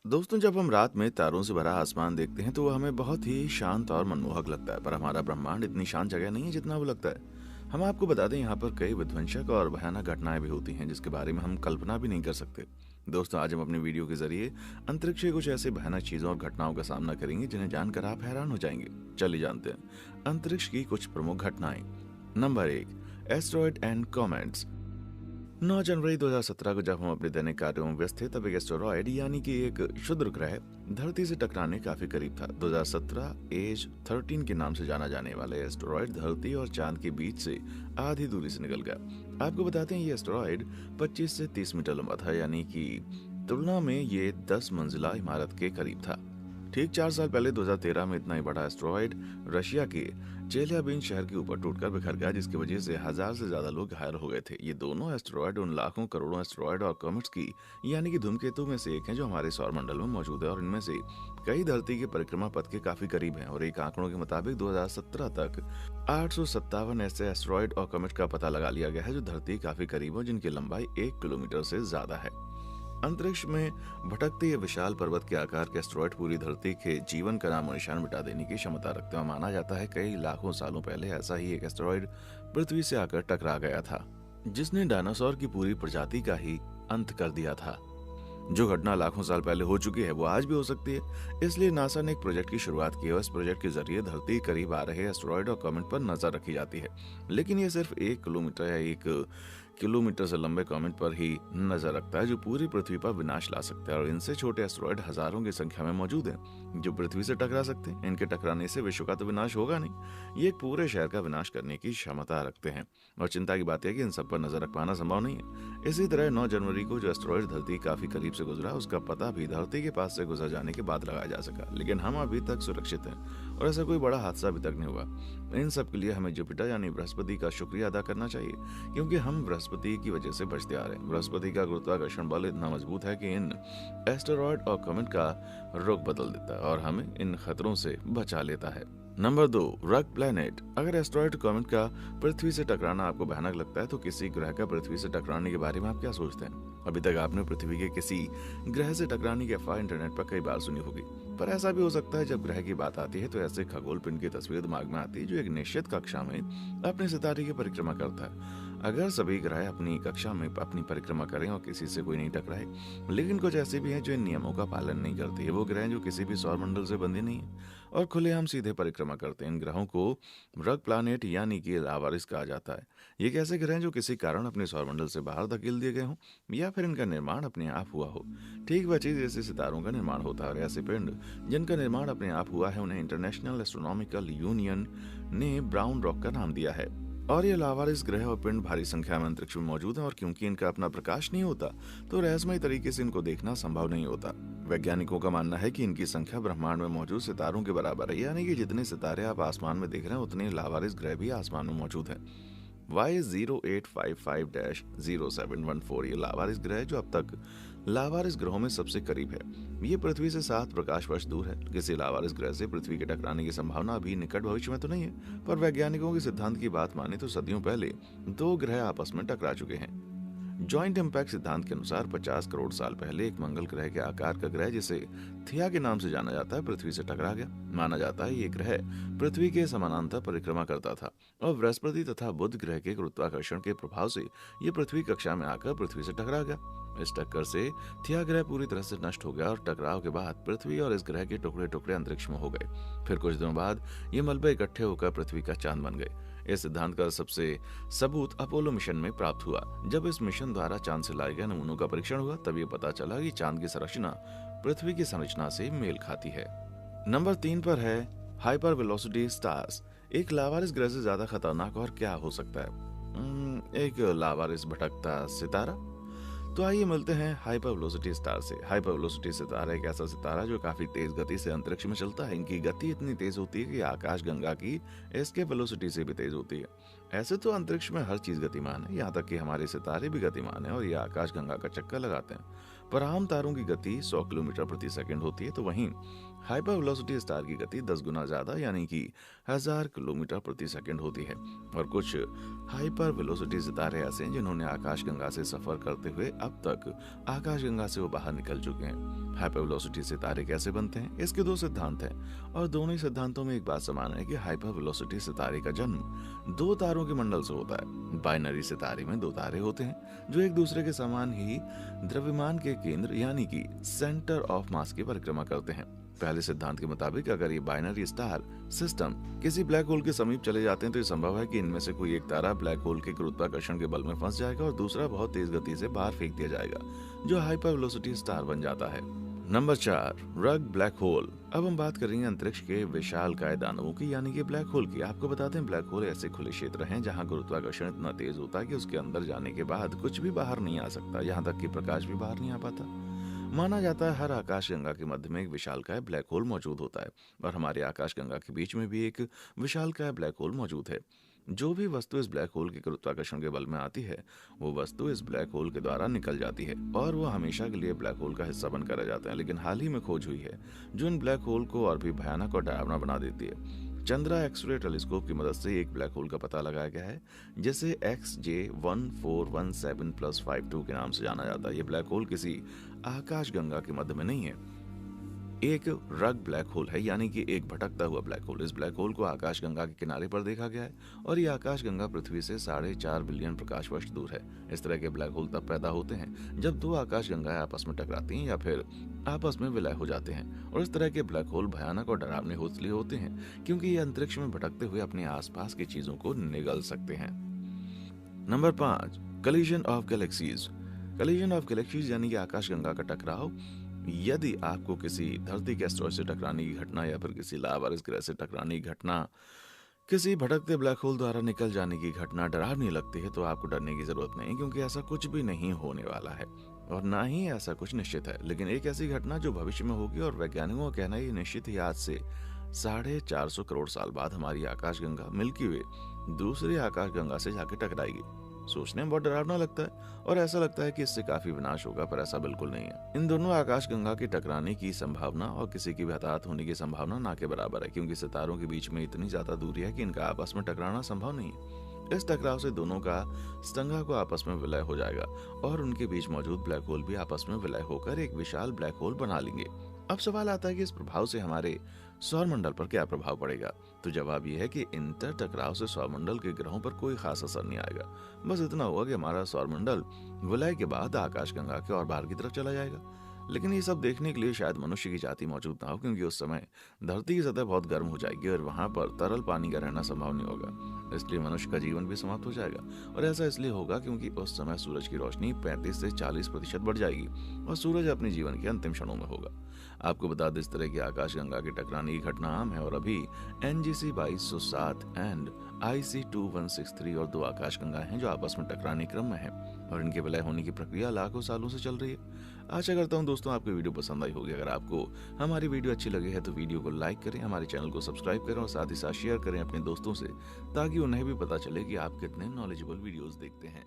दोस्तों, जब हम रात में तारों से भरा आसमान देखते हैं तो वो हमें बहुत ही शांत और मनमोहक लगता है। पर हमारा ब्रह्मांड इतनी शांत जगह नहीं है जितना वो लगता है। हम आपको बता दें, यहाँ पर कई विध्वंसक और भयानक घटनाएं भी होती हैं जिसके बारे में हम कल्पना भी नहीं कर सकते। दोस्तों, आज हम अपनी वीडियो के जरिए अंतरिक्ष की कुछ ऐसे भयानक चीजों और घटनाओं का सामना करेंगे जिन्हें जानकर आप हैरान हो जाएंगे। चलिए जानते हैं अंतरिक्ष की कुछ प्रमुख घटनाएं। Number 1, asteroid and comets. 9 जनवरी 2017 को जब हम अपने दैनिक कार्यों में व्यस्त थे तब एक एस्टेरॉयड यानी कि एक क्षुद्र ग्रह धरती से टकराने काफी करीब था। 2017 एज 13 के नाम से जाना जाने वाला एस्टेरॉयड धरती और चांद के बीच से आधी दूरी से निकल गया। आपको बताते हैं ये एस्टेरॉयड 25 से 30 मीटर लंबा था, यानी कि तुलना में ये 10 मंजिला इमारत के करीब था। ठीक 4 साल पहले 2013 में इतना ही बड़ा एस्टेरॉयड रशिया के चेल्याबिंस्क शहर के ऊपर टूटकर बिखर गया, जिसकी वजह से 1000 से ज्यादा लोग घायल हो गए थे। ये दोनों एस्टेरॉयड उन लाखों करोड़ों एस्टेरॉयड और कॉमेट्स की यानी कि धूमकेतु में से एक है जो हमारे सौर मंडल में मौजूद है, और इनमें से कई धरती के परिक्रमा पथ के काफी करीब हैं। और एक आंकड़ों के मुताबिक 2017 तक 857 ऐसे एस्टेरॉयड और कॉमेट का पता लगा लिया गया है जो धरती काफी करीब है, जिनकी लंबाई 1 किलोमीटर से ज्यादा है। अंतरिक्ष में भटकते ये विशाल पर्वत के आकार के एस्टेरॉयड पूरी धरती के जीवन का नामो निशान मिटा देने की क्षमता रखते हैं। माना जाता है कई लाखों सालों पहले ऐसा ही एक एस्टेरॉयड पृथ्वी से आकर टकरा गया था, जिसने डायनासोर की पूरी प्रजाति का ही अंत कर दिया था। जो घटना लाखों साल पहले हो चुकी है वो आज भी हो सकती है। इसलिए नासा ने एक प्रोजेक्ट की शुरुआत की है। इस प्रोजेक्ट के जरिए धरती करीब आ रहे एस्टेरॉयड और कॉमेट पर नजर रखी जाती है, लेकिन ये सिर्फ 1 किलोमीटर या 1 किलोमीटर से लंबे कॉमेट पर ही नजर रखता है जो पूरी पृथ्वी पर विनाश ला सकता है। और इनसे छोटे एस्टेरॉयड हजारों की संख्या में मौजूद हैं जो पृथ्वी से टकरा सकते हैं। इनके टकराने से विश्व का तो विनाश होगा नहीं, ये एक पूरे शहर का विनाश करने की क्षमता रखते हैं। और चिंता की बात है कि इन सब पर नजर रख पाना संभव नहीं है। इसी तरह 9 जनवरी को जो एस्टेरॉयड धरती काफी करीब से गुजरा, उसका पता भी धरती के पास से गुजर जाने के बाद लगाया जा सका, लेकिन हम अभी तक सुरक्षित हैं और ऐसा कोई बड़ा हादसा अभी तक नहीं हुआ। इन सब के लिए हमें जुपिटर यानी बृहस्पति का शुक्रिया अदा करना चाहिए, क्योंकि हम बृहस्पति की वजह से बचते आ रहे हैं। बृहस्पति का गुरुत्वाकर्षण बल इतना मजबूत है कि इन एस्टेरॉयड और कॉमेट का रुख बदल देता है और हमें इन खतरों से बचा लेता है। Number 2, rock planet. अगर एस्टेरॉयड कॉमेट का पृथ्वी से टकराना आपको भयानक लगता है तो किसी ग्रह का पृथ्वी से टकराने के बारे में आप क्या सोचते हैं? अभी तक आपने पृथ्वी के किसी ग्रह से टकराने की अफवाह इंटरनेट पर कई बार सुनी होगी, पर ऐसा भी हो सकता है जब ग्रह की बात आती है तो ऐसे खगोल पिंड की तस्वीर दिमाग में आती है जो एक निश्चित कक्षा में अपने सितारे की परिक्रमा करता है। अगर सभी ग्रह अपनी कक्षा में अपनी परिक्रमा करें और किसी से कोई नहीं टकराए, लेकिन कुछ ऐसे भी हैं जो इन नियमों का पालन नहीं करते हैं। वो ग्रह जो किसी भी सौर मंडल से बंधे नहीं है और खुलेआम सीधे परिक्रमा करते हैं। इन ग्रहों को रॉक प्लैनेट यानी कि लावारिस कहा जाता है। ये एक ऐसे ग्रह हैं जो किसी कारण अपने सौर मंडल से बाहर धकेल दिए गए हों या फिर इनका निर्माण अपने आप हुआ हो। ठीक वह चीज जैसे सितारों का निर्माण होता है, और ऐसे पिंड जिनका निर्माण अपने आप हुआ है उन्हें इंटरनेशनल एस्ट्रोनॉमिकल यूनियन ने ब्राउन रॉक का नाम दिया है। और ये लावारिस ग्रह और पिंड भारी संख्या में अंतरिक्ष में मौजूद हैं, और क्योंकि इनका अपना प्रकाश नहीं होता तो रहस्यमय तरीके से इनको देखना संभव नहीं होता। वैज्ञानिकों का मानना है कि इनकी संख्या ब्रह्मांड में मौजूद सितारों के बराबर है, यानी कि जितने सितारे आप आसमान में देख रहे हैं उतने लावारिस ग्रह भी आसमान में मौजूद हैं। Y0855-0714 ये लावारिस ग्रह है जो अब तक लावारिस ग्रहों में सबसे करीब है। ये पृथ्वी से 7 प्रकाश वर्ष दूर है। किसी लावारिस ग्रह से पृथ्वी के टकराने की संभावना अभी निकट भविष्य में तो नहीं है, पर वैज्ञानिकों के सिद्धांत की बात माने तो सदियों पहले 2 ग्रह आपस में टकरा चुके हैं। जॉइंट इम्पैक्ट सिद्धांत के अनुसार 50 करोड़ साल पहले एक मंगल ग्रह के आकार का ग्रह जिसे थिया के नाम से जाना जाता है पृथ्वी से टकरा गया। माना जाता है ये ग्रह पृथ्वी के समानांतर परिक्रमा करता था और बृहस्पति तथा बुध ग्रह के गुरुत्वाकर्षण के प्रभाव से ये पृथ्वी कक्षा में आकर पृथ्वी से टकरा गया। इस टक्कर से थिया ग्रह पूरी तरह से नष्ट हो गया और टकराव के बाद पृथ्वी और इस ग्रह के टुकड़े टुकड़े अंतरिक्ष में हो गए। फिर कुछ दिनों बाद ये मलबे इकट्ठे होकर पृथ्वी का चांद बन गए। इस सिद्धांत का सबसे सबूत अपोलो मिशन में प्राप्त हुआ। जब इस मिशन द्वारा चांद से लाए गए नमूनों का परीक्षण हुआ तब ये पता चला कि चांद की संरचना पृथ्वी की संरचना से मेल खाती है। नंबर 3 पर है हाइपर वेलोसिटी स्टार्स। एक लावारिस ग्रह से ज्यादा खतरनाक और क्या हो सकता है? एक लावारिस भटकता सितारा। तो आइए मिलते हैं हाइपर वेलोसिटी स्टार से। हाइपर वेलोसिटी सितारा एक ऐसा सितारा जो काफी तेज गति से अंतरिक्ष में चलता है। इनकी गति इतनी तेज होती है कि आकाश गंगा की एस्केप वेलोसिटी से भी तेज होती है। ऐसे तो अंतरिक्ष में हर चीज गतिमान है, यहाँ तक कि हमारे सितारे भी गतिमान है और ये आकाश गंगा का चक्कर लगाते हैं। पर आम तारों की गति 100 किलोमीटर प्रति सेकंड होती है, तो वहीं हाइपर वेलोसिटी स्टार की गति 10 गुना ज्यादा यानी कि 1000 किलोमीटर प्रति सेकंड होती है। और कुछ हाइपर वेलोसिटी सितारे ऐसे हैं जिन्होंने आकाशगंगा से सफर करते हुए अब तक आकाशगंगा से वो बाहर निकल चुके हैं। हाइपर वेलोसिटी सितारे कैसे बनते हैं, इसके दो सिद्धांत हैं और दोनों ही सिद्धांतों में एक बात समान है कि हाइपर वेलोसिटी सितारे का जन्म दो तारों के मंडल से होता है। बाइनरी सितारे में दो तारे होते हैं जो एक दूसरे के समान ही द्रव्यमान के केंद्र यानी कि सेंटर ऑफ मास की परिक्रमा करते हैं। पहले सिद्धांत के मुताबिक अगर ये बाइनरी स्टार सिस्टम किसी ब्लैक होल के समीप चले जाते हैं तो ये संभव है कि इनमें से कोई एक तारा ब्लैक होल के गुरुत्वाकर्षण के बल में फंस जाएगा और दूसरा बहुत तेज गति से बाहर फेंक दिया जाएगा, जो हाइपर वेलोसिटी स्टार बन जाता है। नंबर 4, रग ब्लैक होल। अब हम बात करेंगे अंतरिक्ष के विशालकाय दानवों की यानी कि ब्लैक होल की। आपको बताते हैं, ब्लैक होल ऐसे खुले क्षेत्र हैं जहां गुरुत्वाकर्षण इतना तेज होता है कि उसके अंदर जाने के बाद कुछ भी बाहर नहीं आ सकता, यहाँ तक कि प्रकाश भी बाहर नहीं आ पाता। माना जाता है हर आकाशगंगा के मध्य में एक विशालकाय ब्लैक होल मौजूद होता है और हमारे आकाशगंगा के बीच में भी एक विशालकाय ब्लैक होल मौजूद है। जो भी वस्तु इस ब्लैक होल के गुरुत्वाकर्षण के बल में आती है वो वस्तु इस ब्लैक होल के द्वारा निकल जाती है और वो हमेशा के लिए ब्लैक होल का हिस्सा बनकर रह जाते हैं। लेकिन हाल ही में खोज हुई है जो इन ब्लैक होल को और भी भयानक और डरावना बना देती है। चंद्रा एक्सरे टेलीस्कोप की मदद से एक ब्लैक होल का पता लगाया गया है जिसे XJ1417+52 के नाम से जाना जाता है। ये ब्लैक होल किसी आकाशगंगा के मध्य में नहीं है, एक रग ब्लैक होल है यानी कि एक भटकता हुआ ब्लैक होल। इस ब्लैक होल को आकाशगंगा के किनारे पर देखा गया है और ये आकाशगंगा पृथ्वी से 4.5 बिलियन प्रकाश वर्ष दूर है। इस तरह के ब्लैक होल तब पैदा होते हैं जब दो आकाशगंगाएं आपस में टकराती हैं या फिर आपस में विलय हो जाते हैं। और इस तरह के ब्लैक होल भयानक और डरावने इसलिए होते हैं क्योंकि ये अंतरिक्ष में भटकते हुए अपने आसपास की चीजों को निगल सकते हैं। Number 5, collision of galaxies. Collision of galaxies यानी कि आकाशगंगा का टकराव। यदि आपको किसी धरती के एस्टेरॉयड से टकराने की घटना या फिर किसी लावारिस ग्रह से टकराने की घटना, किसी भटकते ब्लैक होल द्वारा निकल जाने की घटना डरावनी लगती है तो आपको डरने की जरूरत नहीं, क्योंकि ऐसा कुछ भी नहीं होने वाला है और ना ही ऐसा कुछ निश्चित है। लेकिन एक ऐसी घटना जो भविष्य में होगी और वैज्ञानिकों का कहना है ये निश्चित ही आज से 450 करोड़ साल बाद हमारी आकाशगंगा मिल्की वे दूसरी आकाशगंगा से जाके टकराएगी। सोचने में बहुत डरावना लगता है और ऐसा लगता है कि इससे काफी विनाश होगा, पर ऐसा बिल्कुल नहीं है। इन दोनों आकाशगंगा के टकराने की संभावना और किसी की भी हताहत होने की संभावना ना के बराबर है, क्योंकि सितारों के बीच में इतनी ज्यादा दूरी है कि इनका आपस में टकराना संभव नहीं है। इस टकराव से दोनों का स्तंगा को आपस में विलय हो जाएगा और उनके बीच मौजूद ब्लैक होल भी आपस में विलय होकर एक विशाल ब्लैक होल बना लेंगे। अब सवाल आता है कि इस प्रभाव से हमारे सौरमंडल पर क्या प्रभाव पड़ेगा। तो जवाब यह है कि इंटर टकराव से सौरमंडल के ग्रहों पर कोई खास असर नहीं आएगा। बस इतना होगा कि हमारा सौरमंडल विलय के बाद आकाशगंगा के और बाहर की तरफ चला जाएगा। लेकिन ये सब देखने के लिए शायद मनुष्य की जाति मौजूद ना हो, क्योंकि उस समय धरती की सतह बहुत गर्म हो जाएगी और वहां पर तरल पानी का रहना संभव नहीं होगा। इसलिए मनुष्य का जीवन भी समाप्त हो जाएगा और ऐसा इसलिए होगा क्योंकि उस समय सूरज की रोशनी 35 से 40% बढ़ जाएगी और सूरज अपने जीवन के अंतिम क्षणों में होगा। आपको बता दें, इस तरह की आकाशगंगा की टकराने की घटना आम है और अभी NGC 2207 एंड IC 2163 और दो आकाशगंगा हैं जो आपस में टकराने क्रम में है और इनके विलय होने की प्रक्रिया लाखों सालों से चल रही है। आशा करता हूं दोस्तों आपको वीडियो पसंद आई होगी। अगर आपको हमारी वीडियो अच्छी लगी है तो वीडियो को लाइक करें, हमारे चैनल को सब्सक्राइब करें और साथ ही साथ शेयर करें अपने दोस्तों से, ताकि उन्हें भी पता चले कि आप कितने नॉलेजेबल वीडियोस देखते हैं।